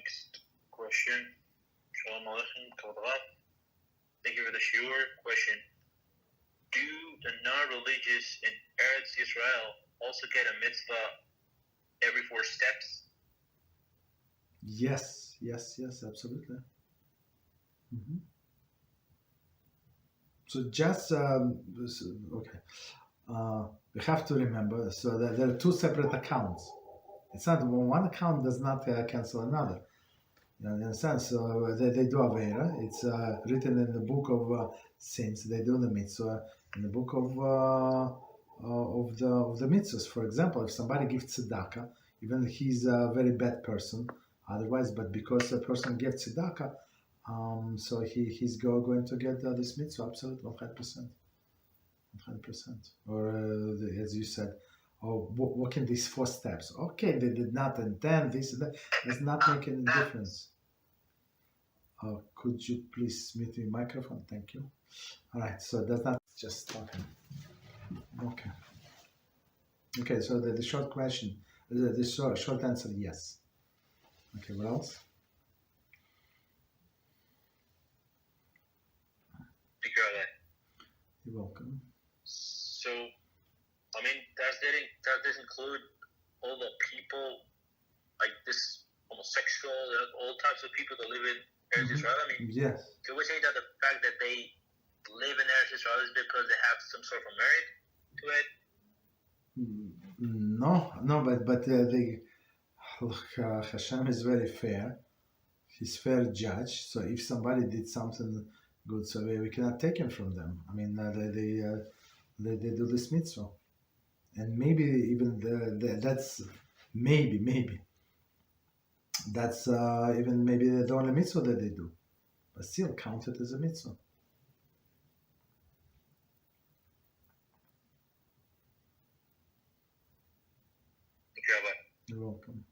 Next question. Shalom Aleichem, Torah. Thank you for the Shiur. Question. Do the non-religious in Eretz Yisrael also get a mitzvah every 4 steps? Yes, absolutely. Mm-hmm. So just, okay. We have to remember, so that there are 2 separate accounts. It's not one account does not cancel another. You understand? So they do Avera. It's written in the book of sins. They do the mitzvah in the book of the mitzvahs. For example, if somebody gives tzedakah, even if he's a very bad person, otherwise, but because a person gave tzedakah, so he's going to get this mitzvah absolutely 100%. Or as you said, what can these 4 steps? Okay, they did not intend this. That does not make any difference. Could you please mute the microphone? Thank you. All right, so that's not just talking. Okay, so the short question, the short answer, yes. Okay, what else? You're welcome. So, I mean, does this include all the people, like this homosexual, all types of people that live in Eretz Yisrael? I mean, yes. Can we say that the fact that they live in Eretz Yisrael is because they have some sort of merit to it? No, but HaShem is very fair. He's fair judge. So if somebody did something good, so we cannot take him from them. I mean, they do this mitzvah, and maybe even that's maybe that's even maybe the only mitzvah that they do, but still counted as a mitzvah. Thank you, Rabbi. You're welcome.